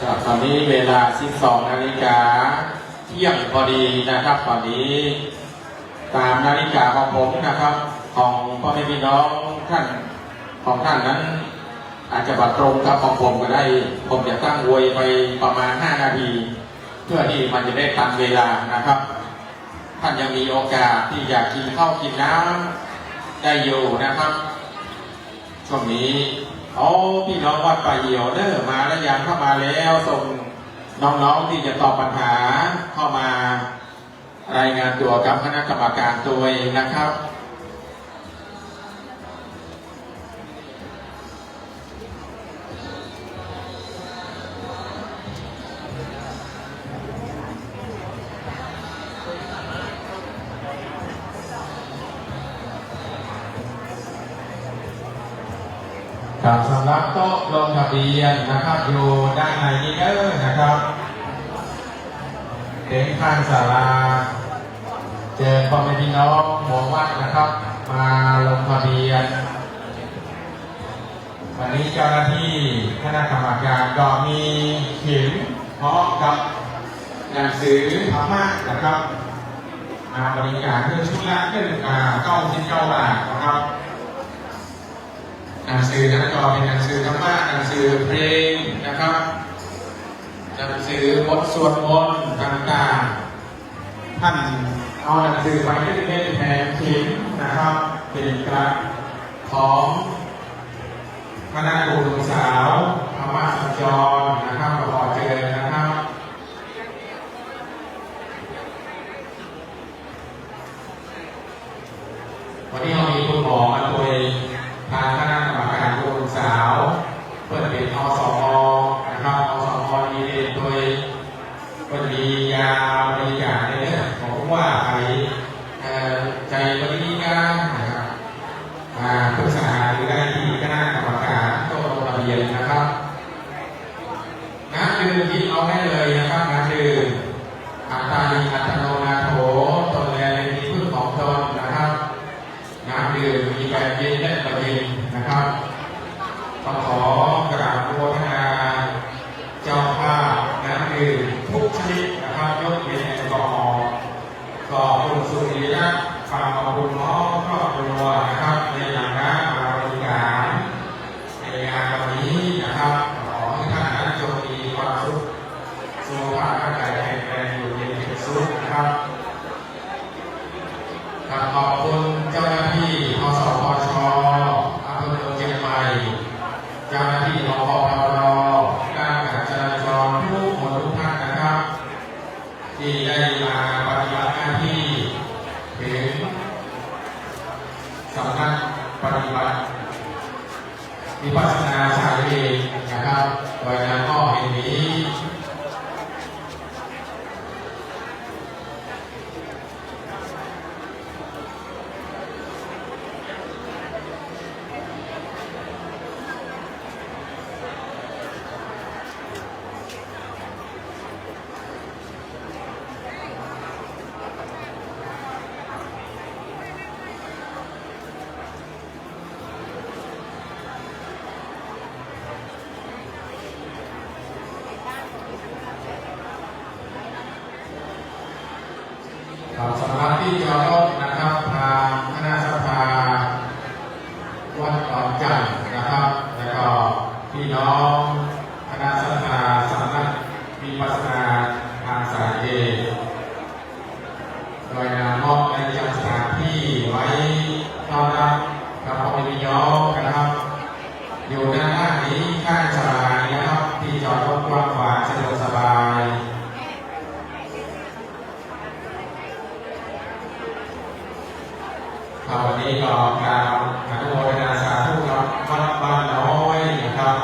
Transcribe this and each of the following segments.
ตอนนี้เวลา 12 นาฬิกาเที่ยงพอดีนะครับตอนนี้ตามนาฬิกาของผมนะครับของพ่อแม่พี่น้องท่านของท่านนั้นอาจจะบัดตรงกับของผมก็ได้ผมจะตั้งไว้ไปประมาณ 5 นาทีเพื่อที่มันจะได้ทันเวลานะครับท่านยังมีโอกาสที่อยากกินข้าวกินน้ำได้อยู่นะครับช่วงนี้พี่น้องวัดป่าเหี่ยวเด้อมาแล้วยังเข้ามาแล้วส่งน้องๆที่จะตอบปัญหาเข้ามารายงานตัวกับคณะกรรมการตัวเองนะครับสำหรับโต๊ะลงทะเบียนนะครับอยู่ด้านในนี้เด้อนะครับเต็นท์ข้างศาลาเจอพ่อแม่พี่น้องหมู่วัดนะครับมาลงทะเบียนวันนี้เจ้าหน้าที่คณะกรรมการก็มีเข็มพร้อมกับหนังสือธรรมะนะครับมาบริการเพื่อชุดละ99 บาทนะครับหนังสือนั้นก็เป็นหนังสือธรรมะหนังสือเพลงนะครับหนังสือบทสวดมนต์ต่างๆท่านเอาหนังสือไปที่เป็นแผนพิมพ์นะครับเป็นกระของคณะครูสาวธรรมะสัจจรนะครับขอเจริญนะครับวันนี้เรามีคุณหมอมาโดยทางคณะกรรมการครูสาวเพื่อเป็นอสมนะครับอสมมีเรียนโดยวันนี้ยาบริการในเรื่องของว่าไปใจบริการนะครับปรึกษาหรือได้ที่คณะกรรมการโต๊ะลงทะเบียนนะครับน้ำดื่มกินเอาได้เลยนะครับน้ำดื่มอัตตาลิอัตโนนาโถตนแลในที่พึ่งของตนนะครับน้ำดื่มมีแบบเย็นและแบบเย็นนะครับขอกราบโมทนาเจ้าภาพน้ำดื่มทุกชนิดนะครับยกเว้นแอลกอฮอล์ก็คุณสุริยะความขอบคุณน้องครอบครัวนะครับในฐานะมาบริการในงานวันนี้นะครับขอให้ท่านนั้นจงมีความสุขสุขภาพร่างกายแข็งแรงอยู่เย็นเป็นสุขนะครับขอบคุณเจ้าหน้าที่อสพช.อำเภอเมืองเชียงใหม่เจ้าหน้าที่รปภ.การจราจรทุกคนทุกท่านนะครับที่ได้มาปฏิบัติหน้าที่ถึงสำนักปฏิบัติวิปัสสนาสายเอกนะครับโดยนำข้อเห็นนี้สำหรับที่จอดรถนะครับทางคณะสภาวัดดอนจันทร์นะครับแล้วก็พี่น้องคณะสภาสำนักวิปัสสนาทางสายเอกโดยนำมอบในยังสถานที่ไว้ต้อนรับกับพ่อแม่พี่น้องนะครับอยู่ด้านหน้านี้ข้างศาลานะครับที่จอดรถกว้างขวางสะดวกสบายวันนี้ก็การอนุโมทนาสาธุกับวัดบ้านน้อยนะครับ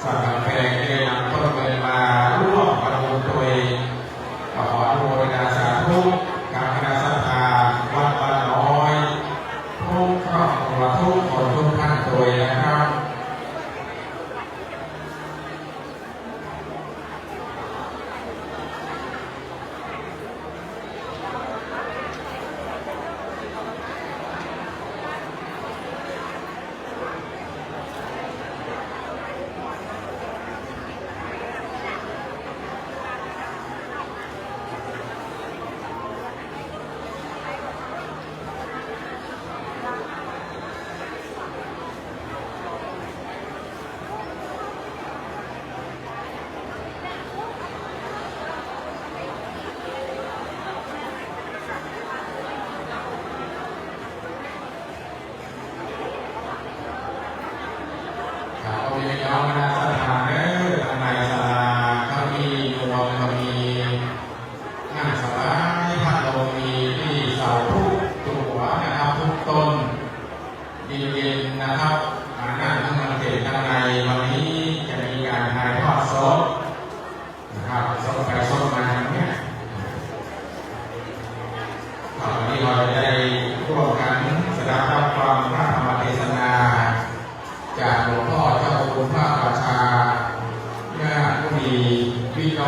สังฆเพลงได้นำต้นเงินมาร่วมประมูลโดยขออนุโมทนาสาธุกับคณะสัตยาวัดบ้านน้อยทุกครอบครัวทุกคนทุกท่านโดยนะครับ ค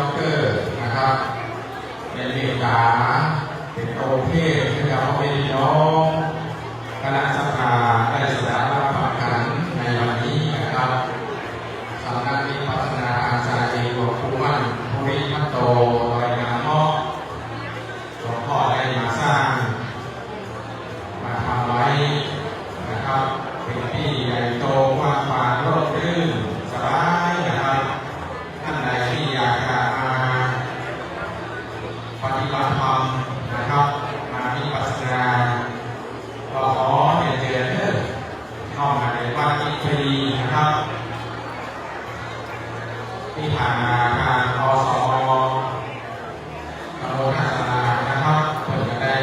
อกเตอร์นะครับเป็นเลขาเป็นโอเพ่ที่เราเป็นน้องคณะสภาได้แสดงรับฟังกันในวันนี้นะครับสำนักวิปัสสนาอาจารย์หลวงปู่มั่นภูริทัตโตรายงานมอบหลวงพ่อได้มาสร้างมาทำไว้นะครับเป็นที่ใหญ่โตกว้างขวางร่มรื่นสบายนะครับท่านใดที่อยากจะมาปฏิบัติธรรมนะครับมาวิปัสสนาก็ขอเรียนเชิญเข้ามาในวัดอินทรีนะครับที่ผ่านมาทางอสมตำบลท่าสารานะครับเพิ่งจะได้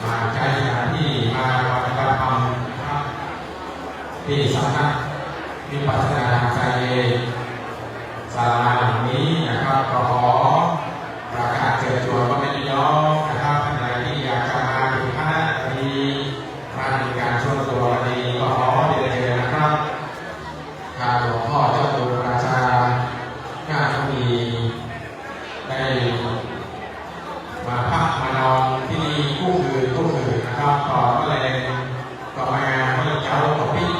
มาใช้สถานที่มาปฏิบัติธรรมนะครับที่สำนักวิปัสสนาใจศาลาหลังนี้นะครับก็ขอประกาศเชิญชวนพ่อแม่พี่น้องนะครับท่านใดที่อยากจะมาถึงคณะดีมาถึงการชวนตัวดีก็ขอเรียนเชิญนะครับทางหลวงพ่อเจ้าคุณราชาญาติมีได้มาพักมานอนที่นี่คู่คืนนะครับก่อนก็เลยก็มาเมื่อเช้าของพี่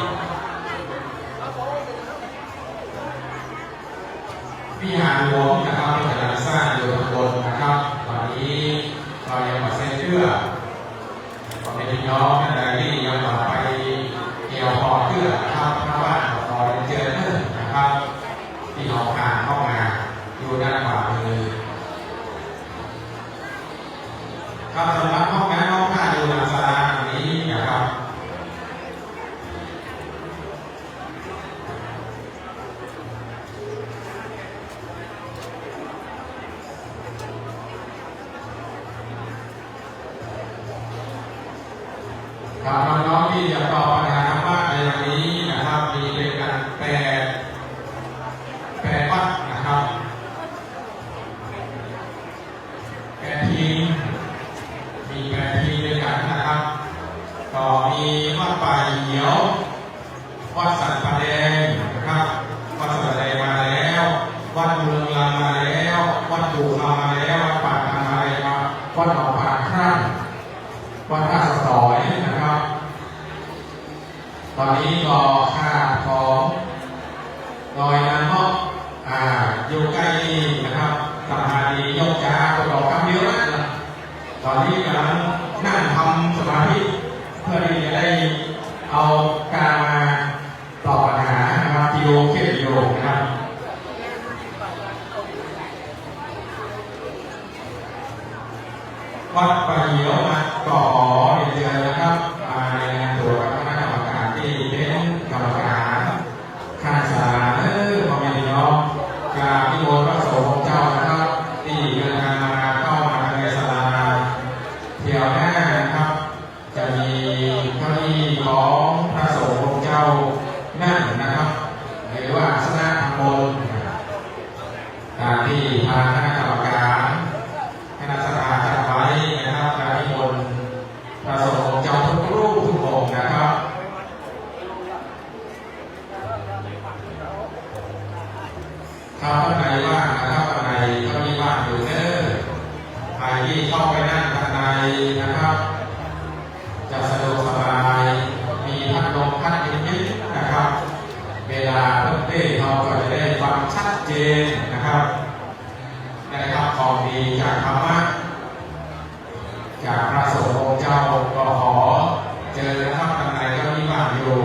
วิหารหลวงนะครับที่กำลังสร้างอยู่ข้างบนนะครับตอนนี้เรายังมาเซ็นเชื่อก็เป็นพี่น้องท่านใดที่ยังต่อไปเกี่ยวพอเชื่อนะครับเพราะว่าขอเจอนะครับที่ออกทางเข้ามาอยู่ด้านขวามือครับสำหรับห้องน้ำห้องท่าอยู่หลังศาลาตรงนี้นะครับครับน้องๆที่จะตอบปัญหาธรรมะในวันนี้นะครับมีเป็นการแปลวัดนะครับแปลทีมมีแปลทีมด้วยกันนะครับก็มีวัดป่าเหี่ยววัดสันป่าแดงนะครับวัดสันป่าแดงมาแล้ววัดเมืองลางมาแล้ววัดดูลางมาแล้ววัดป่าทางมาแล้ววัดหนองปากครั่งวัดท่าสตอยนะครับตอนนี้ก็ค่าของลอยน้ำมอกอยู่ใกล้นี่นะครับสมาธิยกจ้าก็บอกคำเดียวนะตอนนี้กำลังนั่งทำสมาธิเพื่อที่จะได้เอาการมาตอบปัญหานะครับกิโลเข็มโยนะครับวัดป่าเหี่ยวมาก็ขอเรียนเชิญนะครับมาในงานตัวกับคณะกรรมการที่เป็นกรรมการข้าราชการพ่อแม่พี่น้องกราบนิมนต์พระสงฆ์เจ้านะครับที่เดินทางมาเข้ามาในศาลาเที่ยวหน้านะครับจะมีเก้าอี้ของพระสงฆ์เจ้านั่งนะครับหรือว่าอาสนะข้างบนตามที่ทางคณะกรรมการคณะสภาจัดไว้นะครับการนิมนต์พระสงฆ์เจ้าทุกรูปทุกองค์นะครับถ้าท่านใดว่างนะครับท่านใดก็มีว่างอยู่เด้อใครที่เข้าไปนั่งข้างในนะครับจะสะดวกสบายมีพัดลมพัดเย็นๆนะครับเวลาเพิ่มเติมเราก็จะได้ฟังชัดเจนนะครับได้รับของดีจากธรรมะจากพระสงฆ์องค์เจ้าก็ขอเจอนะครับข้างในก็มีว่างอยู่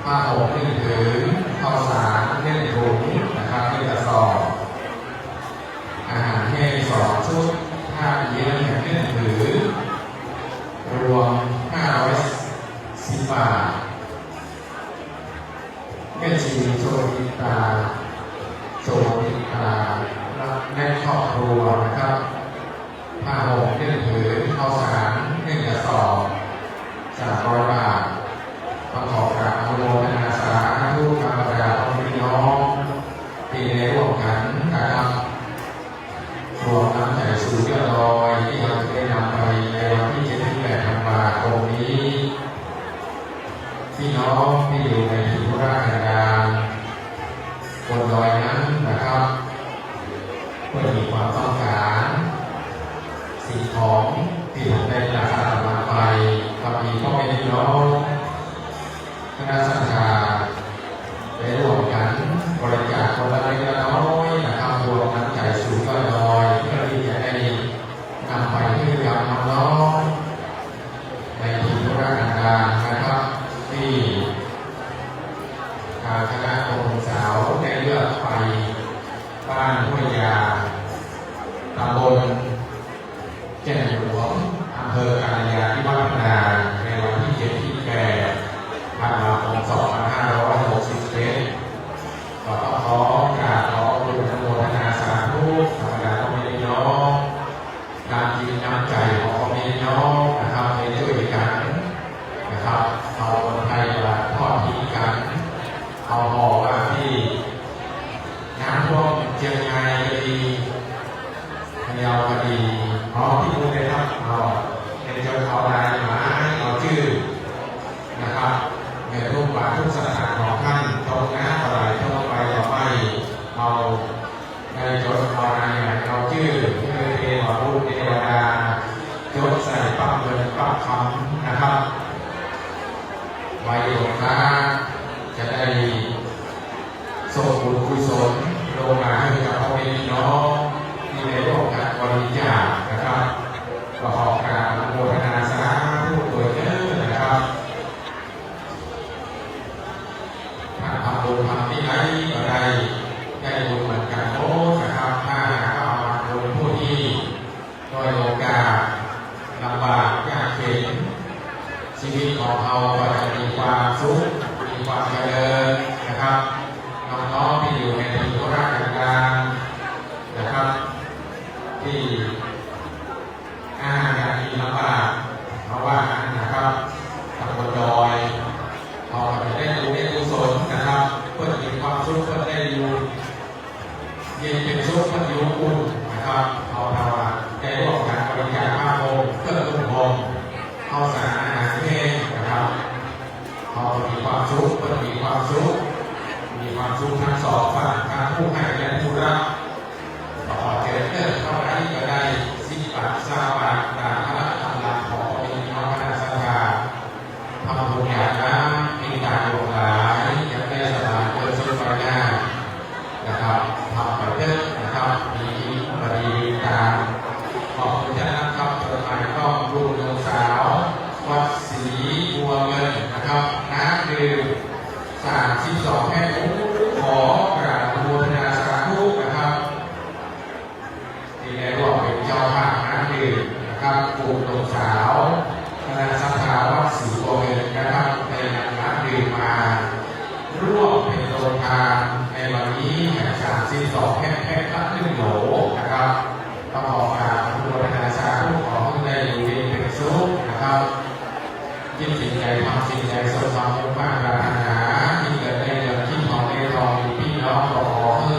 ผ้าห่ม1 ผืนข้าวสาร1 ถุงนะครับ1 กระสอบอาหารแห้ง2 ชุดผ้าเย็น1 ผืนรวม510 บาทแม่ชีโชติตาและครอบครัวนะครับผ้าห่ม1 ผืนข้าวสาร1 กระสอบ300 บาทประกอบกับอนุโมทนาสาธุกับบรรดาพี่น้องที่ได้ร่วมกันนะครับรวมน้ำใจสู่ยอดดอยที่เราได้นำไปในวันที่7-8 ธันวาคมนี้พี่น้องที่อยู่ในถิ่นธุรกันดารบนดอยนั้นนะครับเพื่อมีความต้องการสิ่งของที่ได้ราคาตลาดไปบางทีก็เป็นพี่น้องคณะสังฆาได้ร่วมกันบริจาคคนละเล็กละน้อยนะครับรวมน้ำใจสู่ยอดดอยเพื่อที่จะได้นำไปให้กับน้องๆในถิ่นธุรกันดารนะครับที่ทางคณะองค์สาวได้เลือกไปบ้านห้วยยาตำบลแจ้งหลวงอำเภอกาญจนาพิวัฒนาในวันที่7-8 ธันวาคม 2561ก็ขอกราบขอบคุณอนุโมทนาสาธุธรรมดาพ่อแม่พี่น้องการกินน้ำใจของพ่อแม่พี่น้องนะครับในช่วยกันนะครับเอาคนไทยมาทอดทิ้งกันเอาห่อว่าที่น้ำท่วมเชียงรายก็ดีพะเยาก็ดีที่พูดได้ครับเป็นเจ้าเขาลายไม้เอาชื่อนะครับในรูปแบบทุกสถานของท่านตรงน้ำอะไรตรงไปต่อไปเอาในจดเอาอะไรเอาชื่อที่เป็นเทวรูปเทวดาจดใส่ปั๊บเงินปั๊บคำนะครับไว้หลวงตาจะได้ส่งบุญกุศลลงมาให้กับพ่อแม่พี่น้องที่ได้ร่วมกันบริจาคนะครับก็ขอกราบอนุโมทนาสาธุด้วยเด้อนะครับถ้าทำบุญทำที่ไหนก็ได้บุญเหมือนกันโน้นะครับถ้าเอามาบุญผู้ที่โดยโอกาสลำบากยากเข็ญชีวิตของเราก็จะมีความสุขมีความเจริญนะครับน้องๆที่อยู่ในถิ่นธุรกันดารนะครับที่อย่างมีลำบากเพราะว่านะครับตำบลดอยเราจะได้ดูได้กุศลนะครับเพื่อมีความสุขเพื่อได้อยู่เย็นเป็นสุขเพื่ออยู่อุ่นนะครับเราได้ร่วมกันบริจาคผ้าห่มเครื่องนุ่งห่มข้าวสารอาหารแห้งนะครับเรามีความสุขเพื่อมีความสุขทั้งสองฝั่งทั้งผู้ให้และผู้รับขอเจริญเท่าไรก็ได้10 บาท20 บาทตามพระกำลังของพี่น้องคณะสังฆาทำบุญอย่างนั้นมีการหลงหลายจะได้สบายเกิดสุขไปได้นะครับทำไปเด้อนะครับมีบดีตามขอบคุณท่านนะครับเปิดไมค์ก็รุ่งเรืองสาววัดศรีบัวเงินนะครับน้ำดื่ม32 แพ็คขอกราบอนุโมทนาสาธุนะครับที่ได้ร่วมเป็นเจ้าภาพน้ำดื่มนะครับกลุ่มหนุ่มสาวคณะสังฆาวัดศรีบัวเงินนะครับได้นำน้ำดื่มมาร่วมเป็นโรงทานในวันนี้32 แพ็คละ1 โหลนะครับต้องขอกราบอนุโมทนาสาธุขอให้ได้อยู่เย็นเป็นสุขนะครับยิ่งสิ่งใดทำสิ่งใดสมความมุ่งมั่นปรารถนาที่เกิดได้เงินที่ทองได้ทองมีพี่น้องขอให้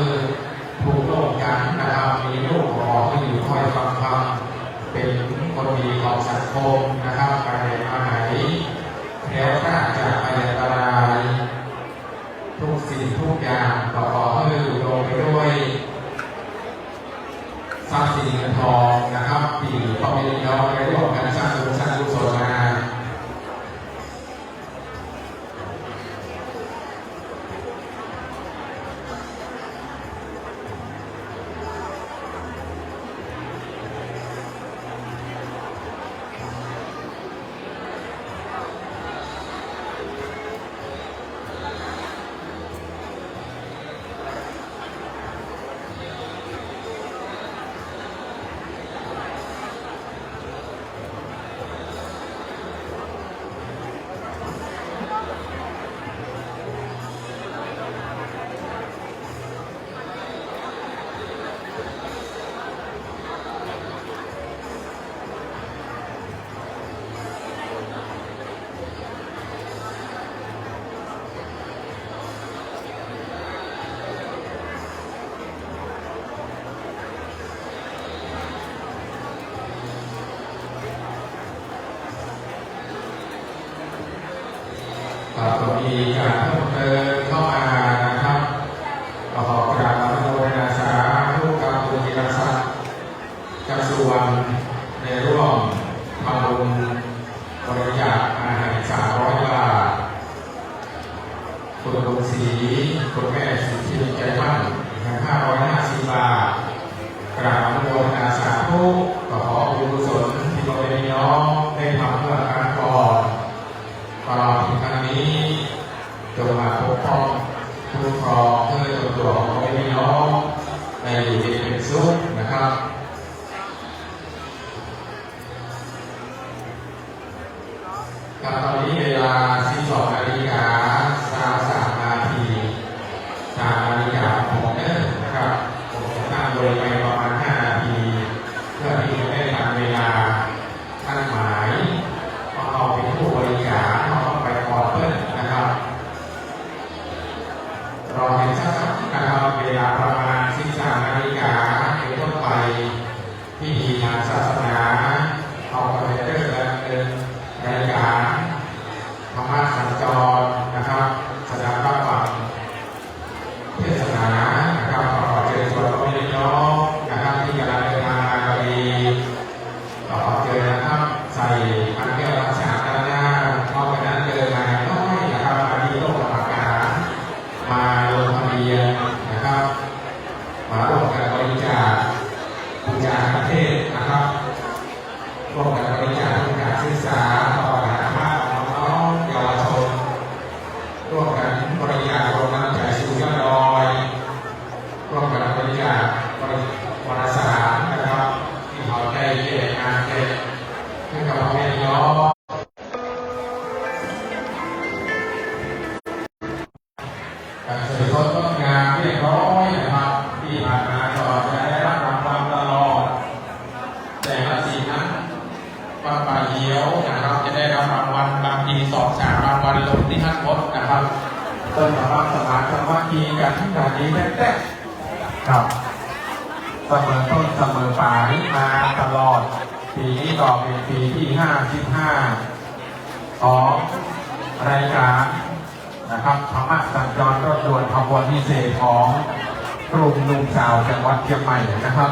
ถูกโลกกันนะครับมีลูกขอให้อยู่คอยฟังธรรมเป็นคนดีของสังคมนะครับไปไหนมาไหนแล้วถ้าจากไปอันตรายทุกสิ่งทุกอย่างขอให้อยู่ลงไปด้วย มีการเพิ่มเติมเข้ามานะครับขอกราบอนุโมทนาสาธุกับคุณจิรศักดิ์กระทรวงในร่วมทำบุญบริจาคอาหาร300 บาทคุณลุงศรีคุณแม่สุทธิใจมั่น550 บาทกราบอนุโมทนาสาธุขอบุญกุศลที่เราได้น้อมได้ทำเพื่อการก่อนตลอดถึงครั้งนี้จงมาปกป้องคุ้มครองเพื่อตัวของเราได้น้อมในอยู่ดีเป็นสุขนะครับกับตอนนี้เวลา 12:33 นาทีตามนาฬิกาของผมนะครับผมจะตั้งโดยไปประมาณ 5 นาทีเพื่อที่จะได้ทันเวลาท่านหมายว่าเราเป็นผู้บริจาคเราต้องไปก่อนเพื่อนนะครับรอให้สักนะครับเวลาประมาณ 13 นาฬิกาเป็นต้นไปพิธีทางศาสนาเอาไปเริ่มดำเนินรายการธรรมะสัญจรนะครับสถานรับฟังเทศนานะครับขอเชิญชวนพ่อแม่พี่น้องนะครับที่กำลังเดินทางมาดีขอเชิญนะครับใส่พันแก้วรักษาด้านหน้าเพราะฉะนั้นเดินมาน้อยนะครับมาที่โต๊ะกรรมการมาลงทะเบียนนะครับมาร่วมกันบริจาคบูชาประเทศนะครับร่วมกันบริจาคทุนการศึกษาต่อการภาคน้องเยาวชนร่วมกันบริจาคโรงน้ำใจสู่ยอดดอยร่วมกันบริจาควารสารนะครับที่เขาได้เกี่ยงานเก็บให้กับพ่อแม่พี่น้องการเสด็จต้นงานเรียบร้อยนะครับที่ผ่านมาก็จะได้รับรางวัลตลอดแต่ละสีนั้นป้าป่าเหียวนะครับจะได้รับรางวัลบางที2-3 รางวัลลงที่ท่านพจน์นะครับต้นสำหรับสมานสมัคคีกันที่ด่านนี้แท้ๆครับเสมอต้นเสมอปลายมาตลอดปีนี้ก็เป็นปีที่55ของรายการนะครับธรรมะสัญจรรถด่วนขบวนพิเศษของกลุ่มลุงสาวจังหวัดเชียงใหม่นะครับ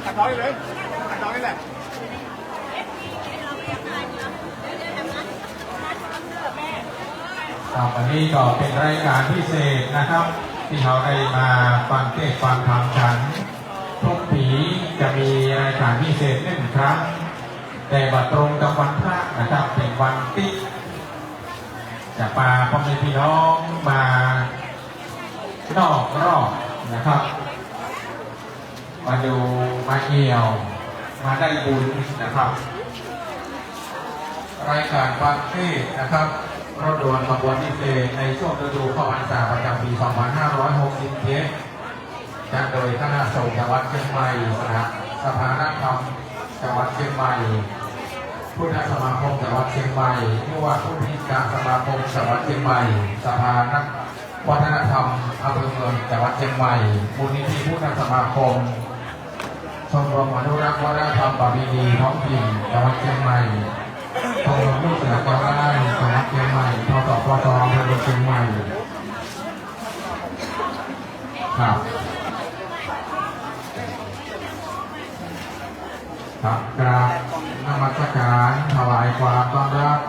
ตัดน้อยเลยตัดน้อยแหละวันนี้ก็เป็นรายการพิเศษนะครับที่เราได้มาฟังเทศน์ฟังธรรมกันทุกปีจะมีรายการพิเศษ1 ครั้งแต่บัดตรงกับวันพระนะครับเป็นวันที่จะพาพ่อแม่พี่น้องมานอกรอบนะครับมาดูมาเที่ยวมาได้บุญนะครับรายการฟังเทศน์นะครับรถด่วนขบวนพิเศษในช่วงฤดูเข้าพรรษาประจำปี 2567จัดโดยคณะสงฆ์จังหวัดเชียงใหม่สภานักธรรมจังหวัดเชียงใหม่พุทธสมาคมจังหวัดเชียงใหม่ผู้ว่าผู้พิการสมาคมจังหวัดเชียงใหม่สภานักวัฒนธรรมอำเภอเมืองจังหวัดเชียงใหม่มูลนิธิพุทธสมาคมชมรมอนุรักษ์วัฒนธรรมประเพณีท้องถิ่นจังหวัดเชียงใหม่ชมรมลูกเสือจังหวัดเชียงใหม่ทสพทอำเภอเชียงใหม่ครับครับกราบนมัสการถวายความต้อนรับ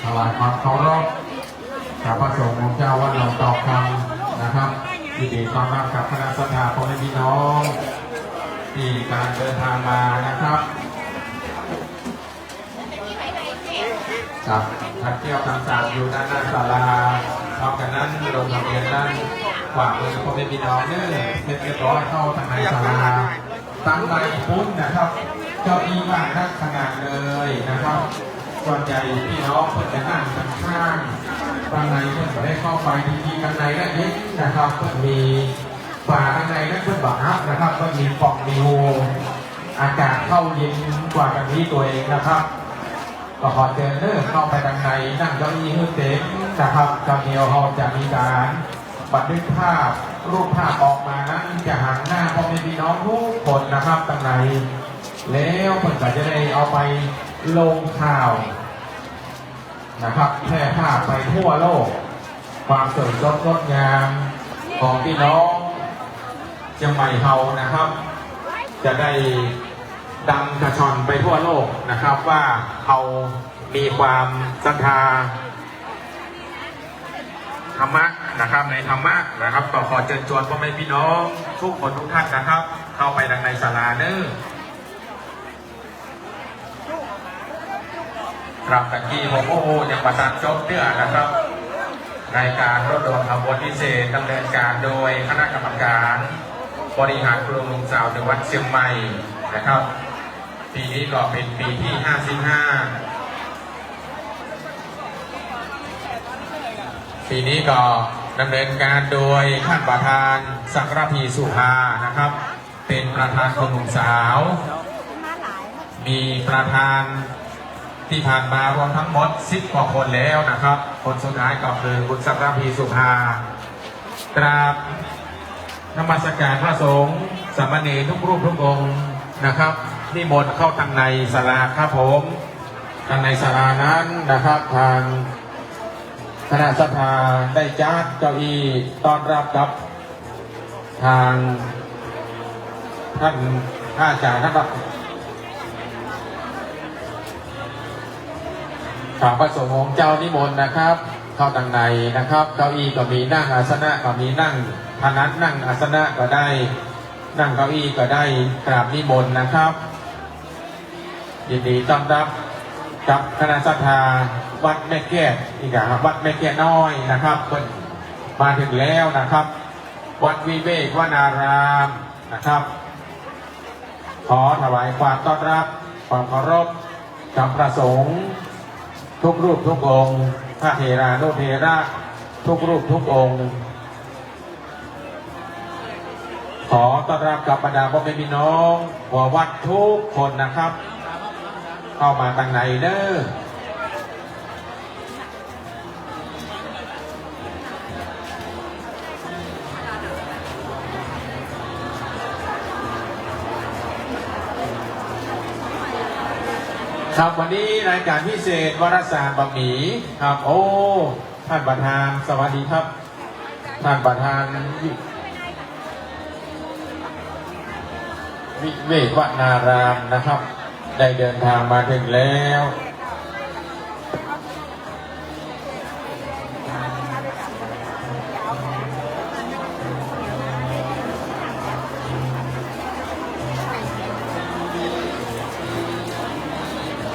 ถวายความเคารพกับพระสงฆ์องค์เจ้าวัดหนองตอกคำนะครับยินดีต้อนรับกับคณะสัตยาพ่อแม่พี่น้องที่การเดินทางมานะครับกับทัดเที่ยวต่างๆอยู่ด้านหน้าศาลาพร้อมกันนั้นลงทะเบียนด้านขวามือพ่อแม่พี่น้องเนี่ยเรียบร้อยเข้าทางในศาลาตั้งใบพุ้นนะครับเก้าอี้ว่างนักขนาดเลยนะครับส่วนใหญ่พี่น้องเพื่อนจะนั่งข้างๆด้านในเพื่อนจะได้เข้าไปดีๆกันในนั่นเองนะครับเพื่อนมีฝาด้านในนั่นเพื่อนบอกนะครับเพื่อนมีปล่องมีโฮอากาศเข้าเย็นกว่ากันนี้ตัวเองนะครับก็ขอเชิญเดินเข้าไปด้านในนั่งเก้าอี้ให้เต็มนะครับเจ้าเดียวเขาจะมีการบันทึกภาพรูปภาพออกมานั้นจะหันหน้าพ่อแม่พี่น้องทุกคนนะครับด้านในแล้วเพื่อนก็จะได้เอาไป ลงข่าวนะครับแพร่ภาพไปทั่วโลกความสวยสดงดงามของพี่น้องเชียงใหม่เฮานะครับ จะได้ดังกระชอนไปทั่วโลกนะครับว่าเขามีความศรัทธาธรรมะนะครับในธรรมะนะครับก็ขอเชิญชวนพ่อแม่พี่น้องทุกคนทุกท่านนะครับเข้าไปดังในศาลาเนื้อครับตะกี้ผมโอ้โหยังประสานจบเนื้อนะครับรายการรถดวงขบวนพิเศษดำเนินการโดยคณะกรรมการบริหารกลุ่มลุงสาวจังหวัดเชียงใหม่นะครับปีนี้ก็เป็นปีที่55ปีนี้ก็ดำเนินการโดยท่านประธานสักรพีสุภานะครับเป็นประธานกลุ่มลุงสาวมีประธานที่ผ่านมารวมทั้งหมด10 กว่าคนแล้วนะครับคนสุดท้ายก็คือคุณสักรพีสุภากราบนมัสการพระสงฆ์สามเณรทุกรูปทุกองค์นะครับนิมนต์เข้าทางในศาลาครับผมทางในศาลานั้นนะครับทางคณะสภาได้จัดเก้าอี้ต้อนรับกับทางท่านอาจารย์นะครับฝ่าพระสงฆ์ของเจ้านิมนต์นะครับเข้าทางในนะครับเก้าอี้ก็มีนั่งอาสนะก็มีนั่งพนักนั่งอาสนะก็ได้นั่งเก้าอี้ก็ได้กราบนิมนต์นะครับยินดีต้อนรับกับคณะศรัทธาวัดแม่แก้วอีกครับวัดแม่แก้วน้อยนะครับเพิ่นมาถึงแล้วนะครับวัดวิเวกวนารามนะครับขอถวายความต้อนรับความเคารพกับพระสงฆ์ทุกรูปทุกองค์พระเถรานุเถระทุกรูปทุกองค์ขอต้อนรับกับบรรดาพ่อแม่พี่น้องหัววัดทุกคนนะครับเข้ามาทางในเด้อครับวันนี้รายการพิเศษวารสารบะหมี่ครับโอ้ท่านประธานสวัสดีครับท่านประธานวิเวกวนารามนะครับได้เดินทางมาถึงแล้ว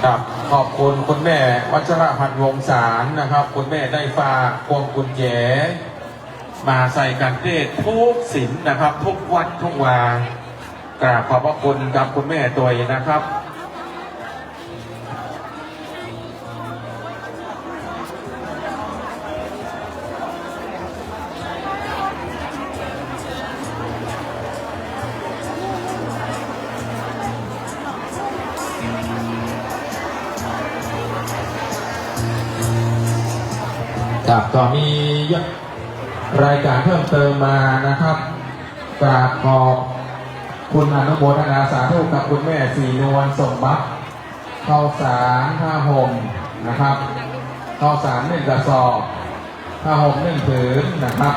ครับขอบคุณคุณแม่วัชรพันธ์วงศารนะครับคุณแม่ได้ฝากพวงกุญแจมาใส่กันเทศทุกศีลนะครับทุกวัดทุกวากราบขอบพระคุณกับคุณแม่ตัวเองนะครับครับก็มีรายการเพิ่มเติมมานะครับกราบขอบคุณอนุโมทนาสาธุกับคุณแม่ศรีนวลสมบัติข้าวสารผ้าห่มนะครับข้าวสาร1 กระสอบผ้าห่ม1 ผืนนะครับ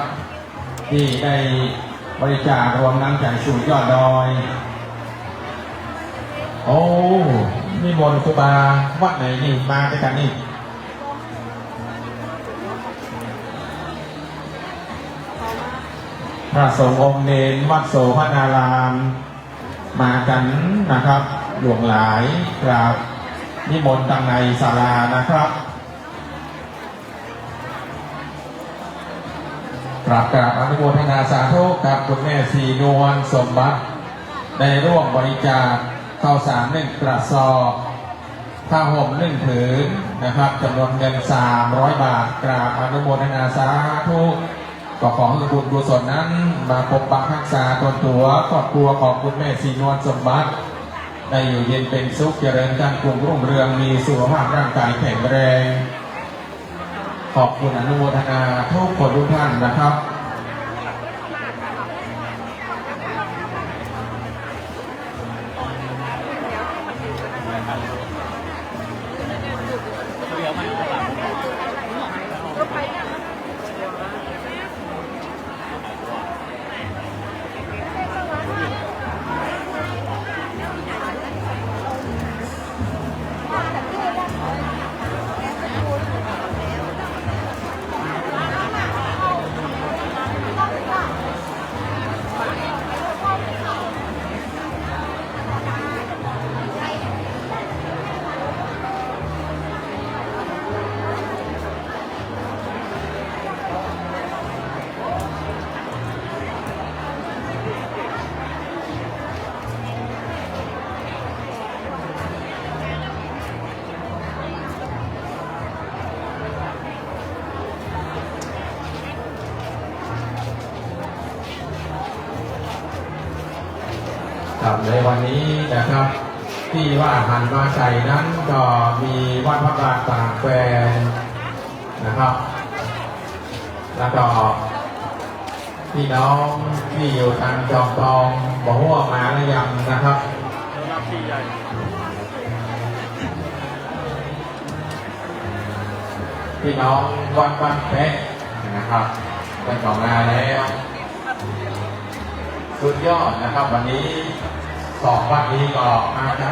ที่ได้บริจาครวมน้ำใจสู่ยอดดอยโอ้นี่มนต์ครูบาวัดไหนนี่มาด้วยกันนี่พระสงฆ์องค์เนรวัดโสภณารามมากันนะครับหลวงหลายกราบนิมนต์ทางในศาลานะครับกราบอนุโมทนาสาธุกับคุณแม่ศรีนวลสมบัติได้ร่วมบริจาคข้าวสาร1 กระสอบผ้าห่ม1 ผืนนะครับจำนวนเงิน300 บาทกราบอนุโมทนาสาธุก็ขอให้บุญกุศลนั้นมาปกปักรักษาตนตัวครอบครัวของคุณแม่ศรีนวลสมบัติได้อยู่เย็นเป็นสุขเจริญการกลุ่มรุ่งเรืองมีสุขภาพร่างกายแข็งแรงขอบคุณอนุโมทนาทุกคนทุกท่านนะครับ ครับในวันนี้นะครับที่ว่าหันมาใส่นั้นก็มีวัดพระบาทต่างแควนะครับแล้วก็พี่น้องที่อยู่ทางจอมทองบอกว่ามาหรือยังนะครับพี่น้องวัดบ้านแพะนะครับเป็นของงานแล้วสุดยอดนะครับวันนี้2 วัดนี้ก็มาใช้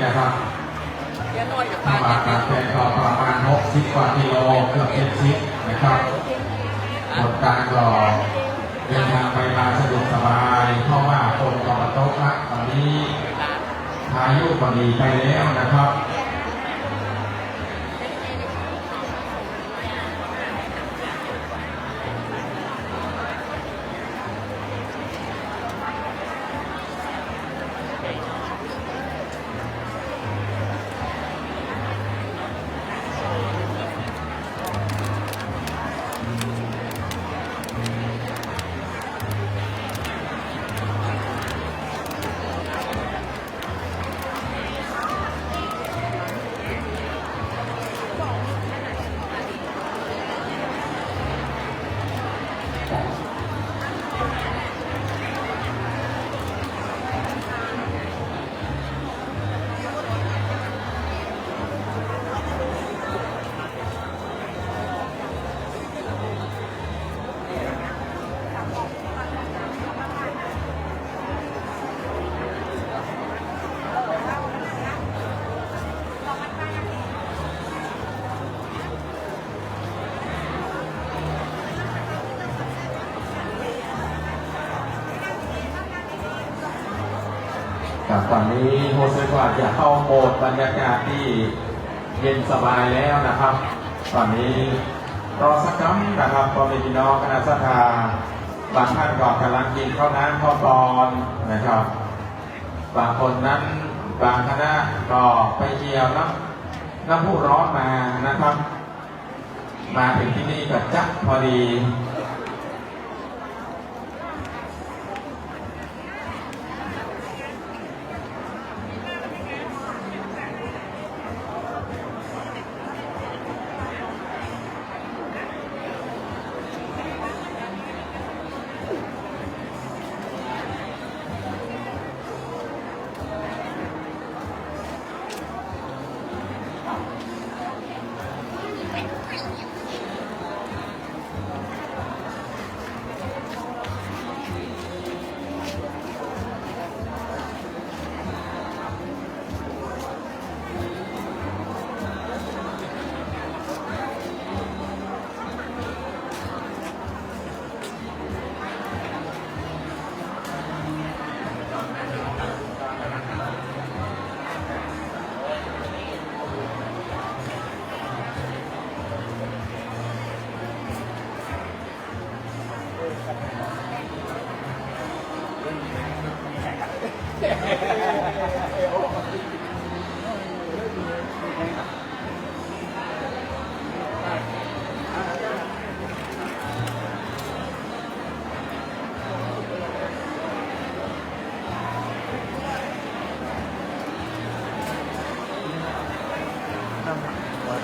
นะครับมาการแข่งก็ประมาณ60 กว่ากิโลเกือบ70นะครับหมดการก็เดินทางไปมาสะดวกสบายเพราะว่าคนก็มาโต๊ะละตอนนี้พายุก็ดีไปแล้วนะครับตอนนี้โฮสต์ว่าจะเข้าโหมดบรรยากาศที่เย็นสบายแล้วนะครับตอนนี้รอสักครั้งนะครับพอมีพี่น้องคณะสัตยาบางท่านก็กำลังกินข้าวน้ำข้าวตอนนะครับบางคนนั้นบางคณะก็ไปเกี่ยวน้ำพุร้อนมานะครับมาถึงที่นี่ก็จักพอดี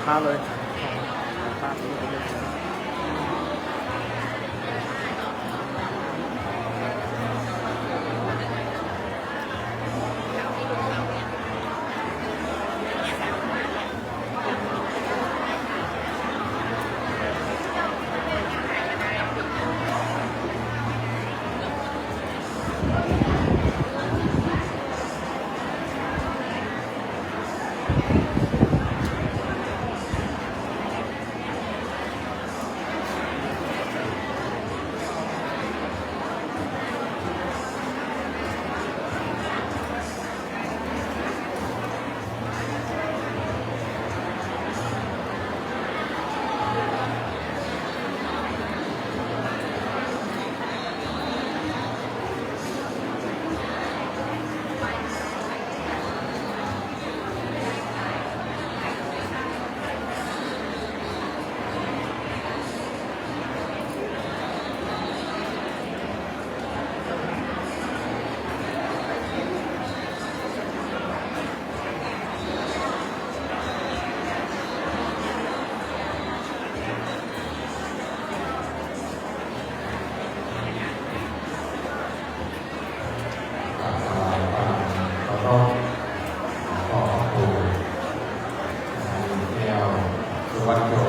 ข้าวเลย วัสดิ์